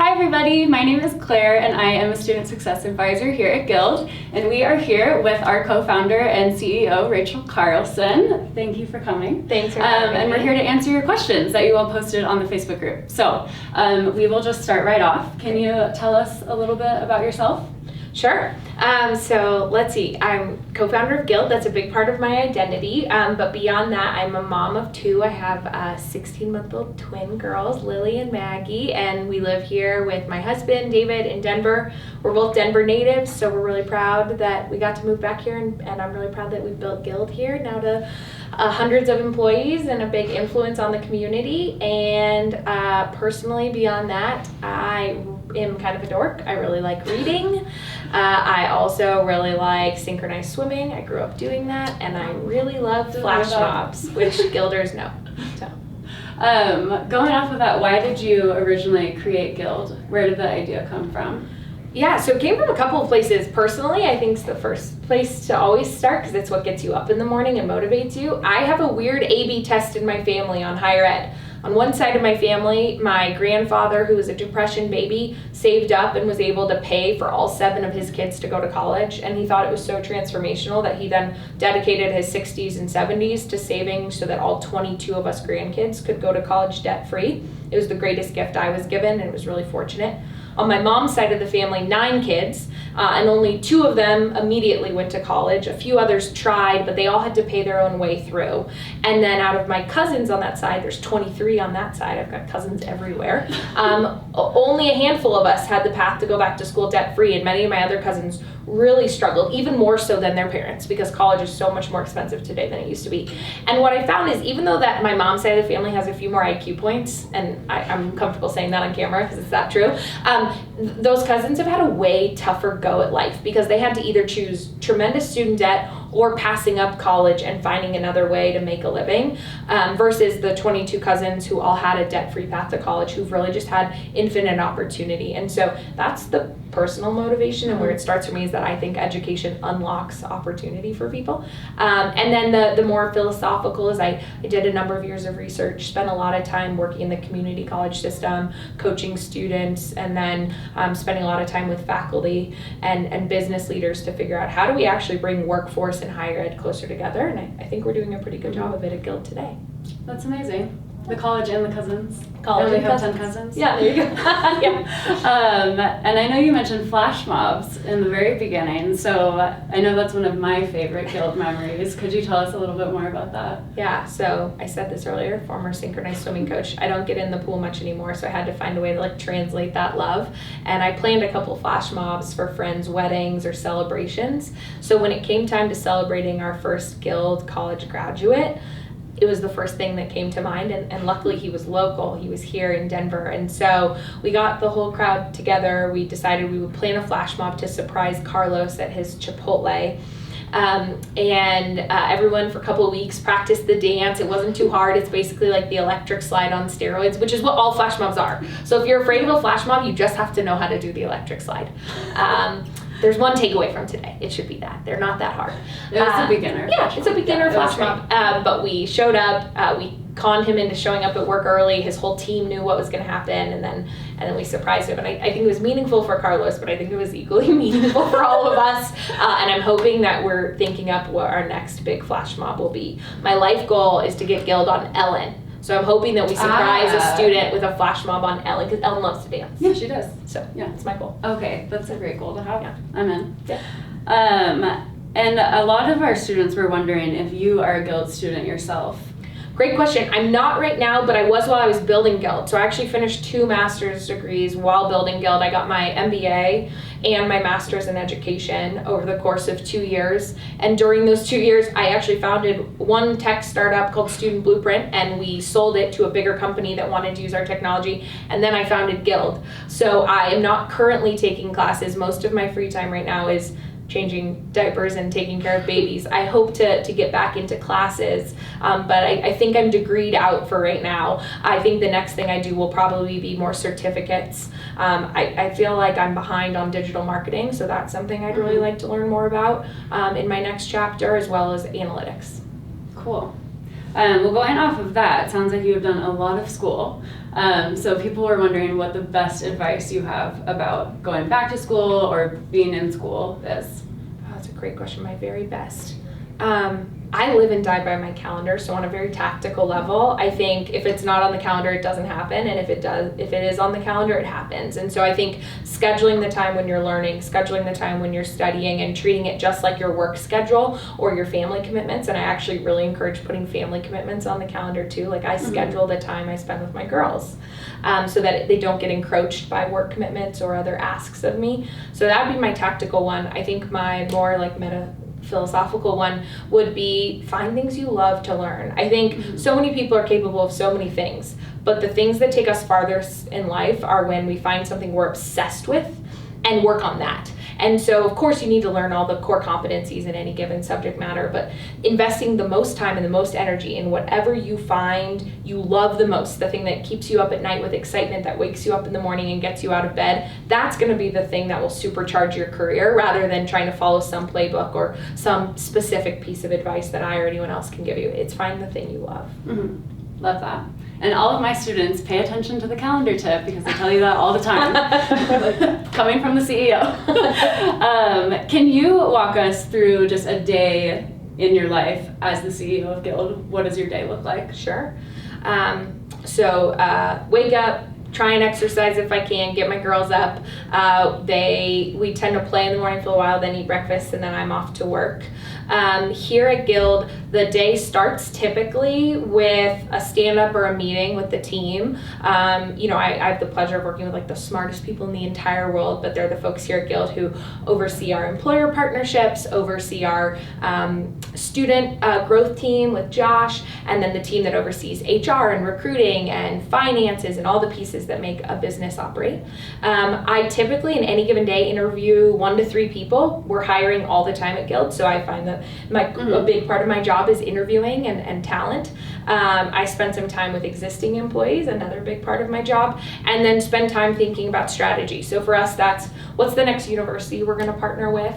Hi everybody, my name is Claire and I am a Student Success Advisor here at Guild, and we are here with our co-founder and CEO, Rachel Carlson. Thank you for coming. Thanks for having me. And we're here to answer your questions that you all posted on the Facebook group. So we will just start right off. Can you tell us a little bit about yourself? Sure. So let's see. I'm co-founder of Guild. That's a big part of my identity. But beyond that, I'm a mom of two. I have 16-month-old twin girls, Lily and Maggie, and we live here with my husband, David, in Denver. We're both Denver natives, so we're really proud that we got to move back here, and I'm really proud that we built Guild here now to hundreds of employees and a big influence on the community. And personally, beyond that, I am kind of a dork. I really like reading. I also really like synchronized swimming. I grew up doing that, and I really love flash mobs, which Guilders know. So, going off of that, why did you originally create Guild? Where did the idea come from? Yeah, so it came from a couple of places. Personally, I think it's the first place to always start because it's what gets you up in the morning and motivates you. I have a weird A/B test in my family on higher ed. On one side of my family, my grandfather, who was a Depression baby, saved up and was able to pay for all 7 of his kids to go to college. And he thought it was so transformational that he then dedicated his 60s and 70s to saving so that all 22 of us grandkids could go to college debt-free. It was the greatest gift I was given, and it was really fortunate. On my mom's side of the family, 9 kids, and only 2 of them immediately went to college. A few others tried, but they all had to pay their own way through. And then out of my cousins on that side, there's 23 on that side. I've got cousins everywhere. Only a handful of us had the path to go back to school debt-free, and many of my other cousins really struggled, even more so than their parents, because college is so much more expensive today than it used to be. And what I found is, even though that my mom's side of the family has a few more IQ points, and I'm comfortable saying that on camera because it's that true, those cousins have had a way tougher go at life because they had to either choose tremendous student debt or passing up college and finding another way to make a living, versus the 22 cousins who all had a debt-free path to college, who've really just had infinite opportunity. And so that's the personal motivation, and where it starts for me is that I think education unlocks opportunity for people. And then the more philosophical is I did a number of years of research, spent a lot of time working in the community college system, coaching students, and then spending a lot of time with faculty and business leaders to figure out how do we actually bring workforce and higher ed closer together. And I think we're doing a pretty good job of it at Guild today. That's amazing. The college and the cousins. College and we have cousins. 10 cousins. Yeah, there you go. Yeah. And I know you mentioned flash mobs in the very beginning, so I know that's one of my favorite Guild memories. Could you tell us a little bit more about that? Yeah, so I said this earlier, former synchronized swimming coach. I don't get in the pool much anymore, so I had to find a way to translate that love. And I planned a couple flash mobs for friends' weddings or celebrations. So when it came time to celebrating our first Guild college graduate, it was the first thing that came to mind, and luckily he was local. He was here in Denver, and so we got the whole crowd together. We decided we would plan a flash mob to surprise Carlos at his Chipotle. Everyone for a couple of weeks practiced the dance. It wasn't too hard. It's basically like the electric slide on steroids, which is what all flash mobs are. So if you're afraid of a flash mob, you just have to know how to do the electric slide. There's one takeaway from today. It should be that. They're not that hard. It's a beginner. Yeah, it's a beginner flash mob. But we showed up. We conned him into showing up at work early. His whole team knew what was going to happen, and then we surprised him. And I think it was meaningful for Carlos, but I think it was equally meaningful for all of us. And I'm hoping that we're thinking up what our next big flash mob will be. My life goal is to get Guild on Ellen. So I'm hoping that we surprise a student with a flash mob on Ellen, because Ellen loves to dance. Yeah, she does. So yeah, that's my goal. Okay, that's a great goal to have. Yeah. I'm in. Yeah. And a lot of our students were wondering if you are a Guild student yourself. Great question. I'm not right now, but I was while I was building Guild. So I actually finished 2 master's degrees while building Guild. I got my MBA and my master's in education over the course of 2 years. And during those 2 years, I actually founded one tech startup called Student Blueprint, and we sold it to a bigger company that wanted to use our technology. And then I founded Guild. So I am not currently taking classes. Most of my free time right now is changing diapers and taking care of babies. I hope to get back into classes, but I think I'm degreed out for right now. I think the next thing I do will probably be more certificates. I feel like I'm behind on digital marketing, so that's something I'd really like to learn more about in my next chapter, as well as analytics. Cool. Well, going off of that, it sounds like you have done a lot of school. So people were wondering what the best advice you have about going back to school or being in school is. Oh, that's a great question. My very best. I live and die by my calendar, so on a very tactical level, I think if it's not on the calendar, it doesn't happen, and if it is on the calendar, it happens. And so I think scheduling the time when you're learning, scheduling the time when you're studying, and treating it just like your work schedule or your family commitments. And I actually really encourage putting family commitments on the calendar too. Like I schedule the time I spend with my girls, so that they don't get encroached by work commitments or other asks of me. So that would be my tactical one. I think my more like philosophical one would be find things you love to learn. I think so many people are capable of so many things, but the things that take us farthest in life are when we find something we're obsessed with and work on that. And so, of course, you need to learn all the core competencies in any given subject matter, but investing the most time and the most energy in whatever you find you love the most, the thing that keeps you up at night with excitement, that wakes you up in the morning and gets you out of bed, that's going to be the thing that will supercharge your career rather than trying to follow some playbook or some specific piece of advice that I or anyone else can give you. It's find the thing you love. Love that. And all of my students pay attention to the calendar tip because I tell you that all the time, coming from the CEO. Can you walk us through just a day in your life as the CEO of Guild? What does your day look like? Sure. Wake up, try and exercise if I can, get my girls up. We tend to play in the morning for a while, then eat breakfast, and then I'm off to work. Here at Guild, the day starts typically with a stand-up or a meeting with the team. I have the pleasure of working with like the smartest people in the entire world, but they're the folks here at Guild who oversee our employer partnerships, oversee our student growth team with Josh, and then the team that oversees HR and recruiting and finances and all the pieces that make a business operate. I typically in any given day interview 1 to 3 people. We're hiring all the time at Guild, so I find that a big part of my job is interviewing and talent. I spend some time with existing employees, another big part of my job, and then spend time thinking about strategy. So for us, that's what's the next university we're going to partner with?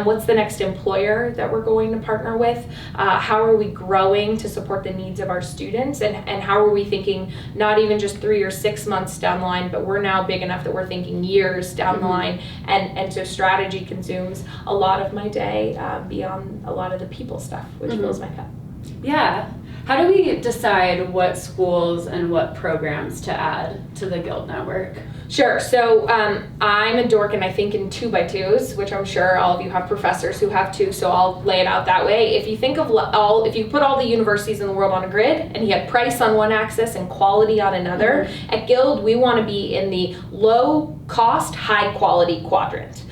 What's the next employer that we're going to partner with? How are we growing to support the needs of our students? And how are we thinking not even just 3 or 6 months down the line, but we're now big enough that we're thinking years down the line. And so strategy consumes a lot of my day beyond a lot of the people stuff, which fills my cup. Yeah. How do we decide what schools and what programs to add to the Guild network? Sure. So I'm a dork and I think in 2x2s, which I'm sure all of you have professors who have too, so I'll lay it out that way. If you think of if you put all the universities in the world on a grid and you had price on one axis and quality on another, at Guild we want to be in the low cost, high quality quadrant.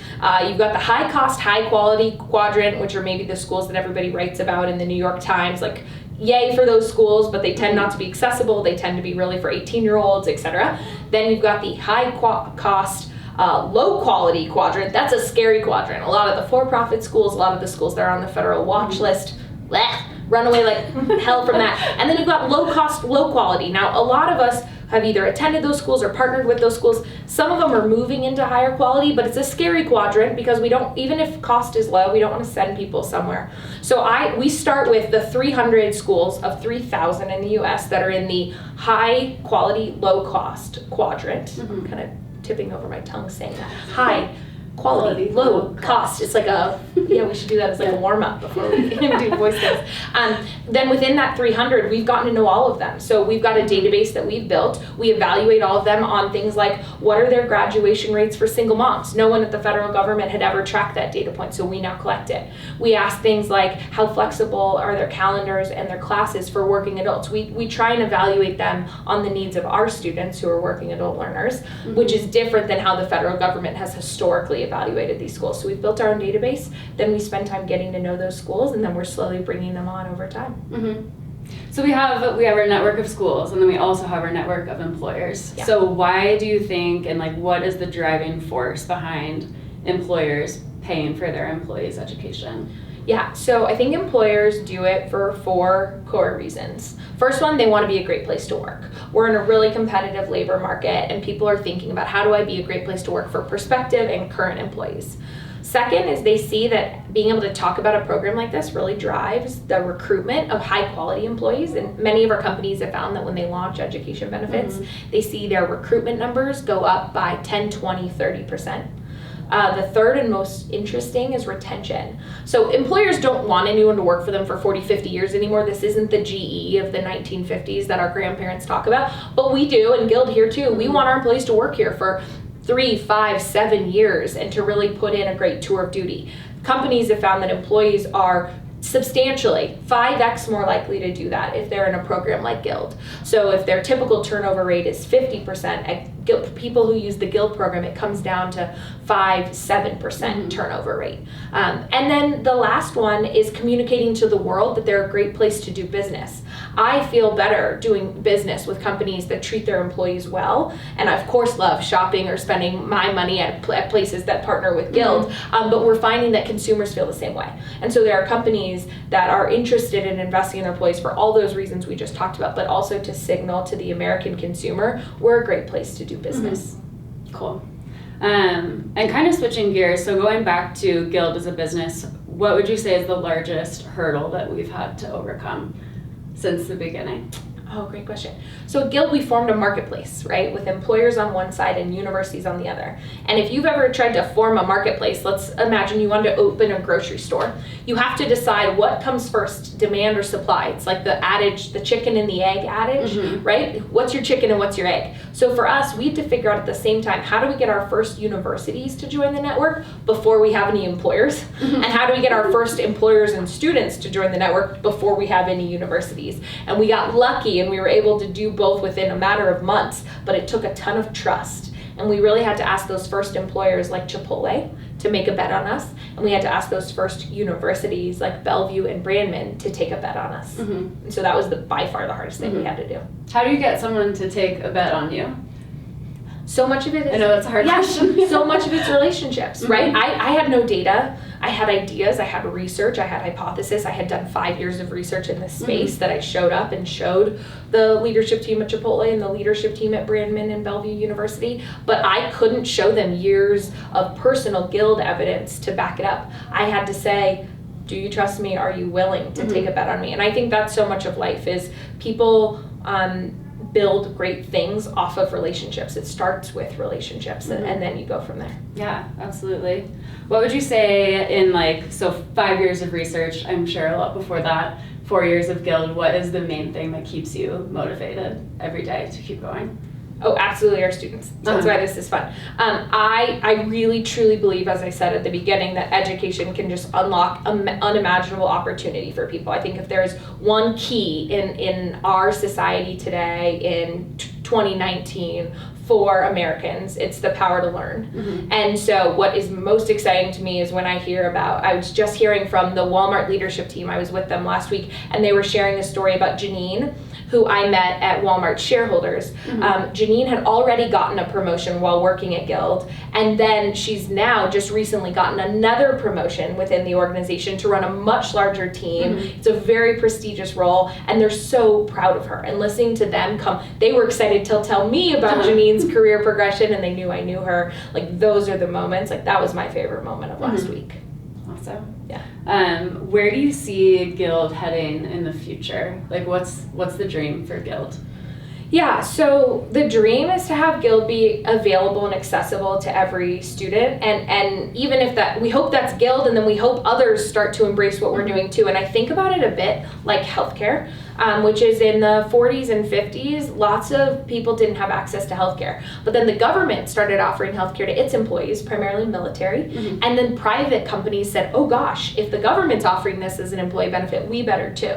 You've got the high cost, high quality quadrant, which are maybe the schools that everybody writes about in the New York Times, like yay for those schools, but they tend not to be accessible. They tend to be really for 18-year-olds, etc. Then you've got the high cost, low quality quadrant. That's a scary quadrant. A lot of the for-profit schools, a lot of the schools that are on the federal watch list, run away like hell from that. And then you've got low cost, low quality. Now, a lot of us have either attended those schools or partnered with those schools. Some of them are moving into higher quality, but it's a scary quadrant because we don't, even if cost is low, we don't want to send people somewhere. So we start with the 300 schools of 3,000 in the US that are in the high quality, low cost quadrant. I'm kind of tipping over my tongue saying that. High quality, low cost. It's like we should do that as like a warm up before we do voice things. Then within that 300, we've gotten to know all of them. So we've got a database that we've built. We evaluate all of them on things like what are their graduation rates for single moms. No one at the federal government had ever tracked that data point, so we now collect it. We ask things like how flexible are their calendars and their classes for working adults. We try and evaluate them on the needs of our students who are working adult learners, which is different than how the federal government has historically evaluated these schools. So we've built our own database, then we spend time getting to know those schools, and then we're slowly bringing them on over time. So we have our network of schools, and then we also have our network of employers. Yeah. So why do you think, and like what is the driving force behind employers paying for their employees' education? Yeah, so I think employers do it for 4 core reasons. First one, they want to be a great place to work. We're in a really competitive labor market, and people are thinking about how do I be a great place to work for prospective and current employees. Second is they see that being able to talk about a program like this really drives the recruitment of high quality employees. And many of our companies have found that when they launch education benefits, they see their recruitment numbers go up by 10, 20, 30%. The third and most interesting is retention. So employers don't want anyone to work for them for 40, 50 years anymore. This isn't the GE of the 1950s that our grandparents talk about, but we do, and Guild here too. We want our employees to work here for 3, 5, 7 years and to really put in a great tour of duty. Companies have found that employees are substantially 5x more likely to do that if they're in a program like Guild. So if their typical turnover rate is 50%, at people who use the Guild program, it comes down to 5-7% turnover rate. And then the last one is communicating to the world that they're a great place to do business. I feel better doing business with companies that treat their employees well, and I of course love shopping or spending my money at places that partner with Guild, but we're finding that consumers feel the same way. And so there are companies that are interested in investing in their employees for all those reasons we just talked about, but also to signal to the American consumer, we're a great place to do business. Cool. And kind of switching gears, so going back to Guild as a business, what would you say is the largest hurdle that we've had to overcome since the beginning? Oh, great question. So at Guild, we formed a marketplace, right, with employers on one side and universities on the other. And if you've ever tried to form a marketplace, let's imagine you wanted to open a grocery store. You have to decide what comes first, demand or supply. It's like the adage, the chicken and the egg adage, right? What's your chicken and what's your egg? So for us, we had to figure out at the same time, how do we get our first universities to join the network before we have any employers? And how do we get our first employers and students to join the network before we have any universities? And we got lucky and we were able to do both within a matter of months, but it took a ton of trust. And we really had to ask those first employers like Chipotle to make a bet on us. And we had to ask those first universities like Bellevue and Brandman to take a bet on us. And so that was by far the hardest thing we had to do. How do you get someone to take a bet on you? So much of it is... I know that's a hard question. So much of it's relationships, right? I had no data. I had ideas. I had research. I had hypothesis. I had done 5 years of research in this space that I showed up and showed the leadership team at Chipotle and the leadership team at Brandman and Bellevue University. But I couldn't show them years of personal Guild evidence to back it up. I had to say, do you trust me? Are you willing to take a bet on me? And I think that's so much of life is people... build great things off of relationships. It starts with relationships and then you go from there. Yeah, absolutely. What would you say in 5 years of research, I'm sure a lot before that, 4 years of Guild, what is the main thing that keeps you motivated every day to keep going? Oh, absolutely, our students. That's why this is fun. I really, truly believe, as I said at the beginning, that education can just unlock unimaginable opportunity for people. I think if there's one key in our society today, in 2019, for Americans, it's the power to learn. And so what is most exciting to me is when I hear about, I was just hearing from the Walmart leadership team, I was with them last week, and they were sharing a story about Janine, who I met at Walmart shareholders. Janine had already gotten a promotion while working at Guild, and then she's now just recently gotten another promotion within the organization to run a much larger team. It's a very prestigious role, and they're so proud of her. And listening to them they were excited to tell me about Janine's career progression, and they knew I knew her. Like, those are the moments, that was my favorite moment of last week. Awesome. Yeah. Where do you see Guild heading in the future? What's the dream for Guild? Yeah, so the dream is to have Guild be available and accessible to every student, and even if we hope that's Guild, and then we hope others start to embrace what we're doing too. And I think about it a bit like healthcare, which is in the 40s and 50s, lots of people didn't have access to healthcare. But then the government started offering healthcare to its employees, primarily military, and then private companies said, oh gosh, if the government's offering this as an employee benefit, we better too.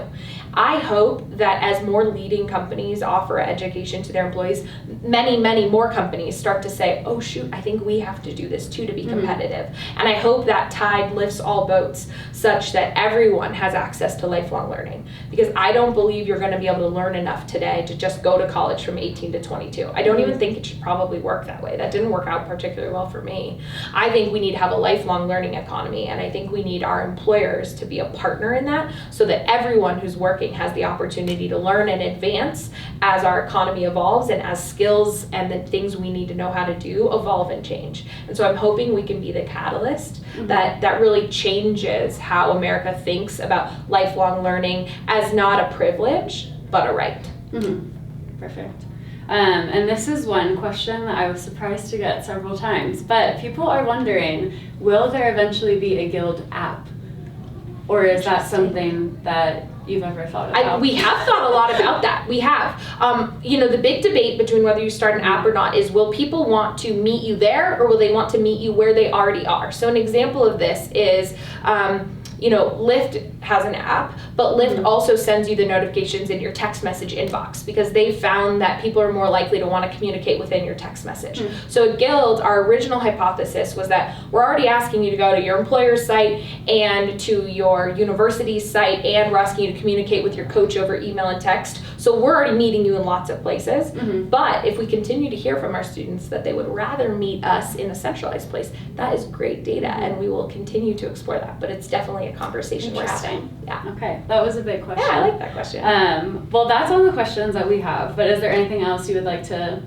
I hope that as more leading companies offer education to their employees, many, many more companies start to say, oh shoot, I think we have to do this too to be competitive. And I hope that tide lifts all boats such that everyone has access to lifelong learning. Because I don't believe you're going to be able to learn enough today to just go to college from 18 to 22. I don't even think it should probably work that way. That didn't work out particularly well for me. I think we need to have a lifelong learning economy, and I think we need our employers to be a partner in that so that everyone who's working has the opportunity to learn and advance as our economy evolves and as skills and the things we need to know how to do evolve and change. And so I'm hoping we can be the catalyst that really changes how America thinks about lifelong learning as not a privilege, but a right. Perfect. And this is one question that I was surprised to get several times, but people are wondering, will there eventually be a Guild app? Or is that something that you've ever thought about? We have thought a lot about that. We have. The big debate between whether you start an app or not is, will people want to meet you there or will they want to meet you where they already are? So an example of this is, Lyft has an app, but Lyft also sends you the notifications in your text message inbox because they found that people are more likely to want to communicate within your text message. So at Guild, our original hypothesis was that we're already asking you to go to your employer's site and to your university's site, and we're asking you to communicate with your coach over email and text. So we're already meeting you in lots of places. But if we continue to hear from our students that they would rather meet us in a centralized place, that is great data, and we will continue to explore that. But it's definitely a conversation we're having. Yeah. Okay, that was a big question. Yeah, I like that question. Well, that's all the questions that we have, but is there anything else you would like to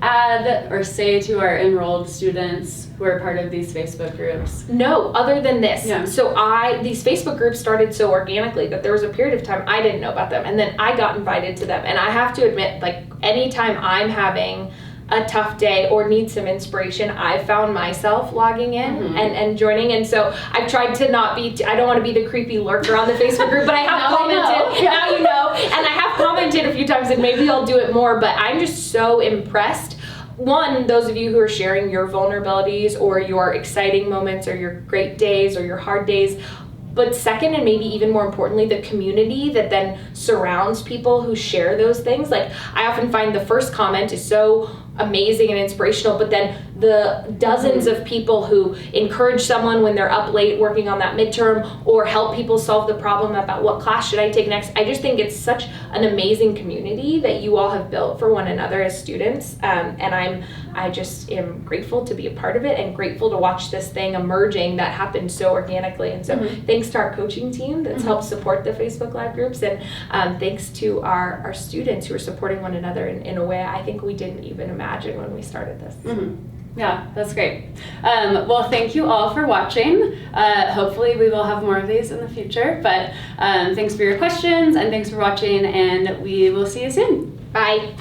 add or say to our enrolled students who are part of these Facebook groups? No, other than this. Yeah. So these Facebook groups started so organically that there was a period of time I didn't know about them, and then I got invited to them. And I have to admit, like, anytime I'm having a tough day or need some inspiration, I found myself logging in and joining. And so I've tried to not be, I don't want to be the creepy lurker on the Facebook group, but I have commented, now you know, and I have commented a few times, and maybe I'll do it more, but I'm just so impressed. One, those of you who are sharing your vulnerabilities or your exciting moments or your great days or your hard days. But second, and maybe even more importantly, the community that then surrounds people who share those things. Like, I often find the first comment is so amazing and inspirational, but then the dozens of people who encourage someone when they're up late working on that midterm or help people solve the problem about what class should I take next. I just think it's such an amazing community that you all have built for one another as students, and I just am grateful to be a part of it and grateful to watch this thing emerging that happened so organically. And so thanks to our coaching team that's helped support the Facebook Live groups, and thanks to our students who are supporting one another in a way I think we didn't even imagine when we started this. Yeah, that's great. Well, thank you all for watching. Hopefully we will have more of these in the future, but thanks for your questions and thanks for watching, and we will see you soon. Bye.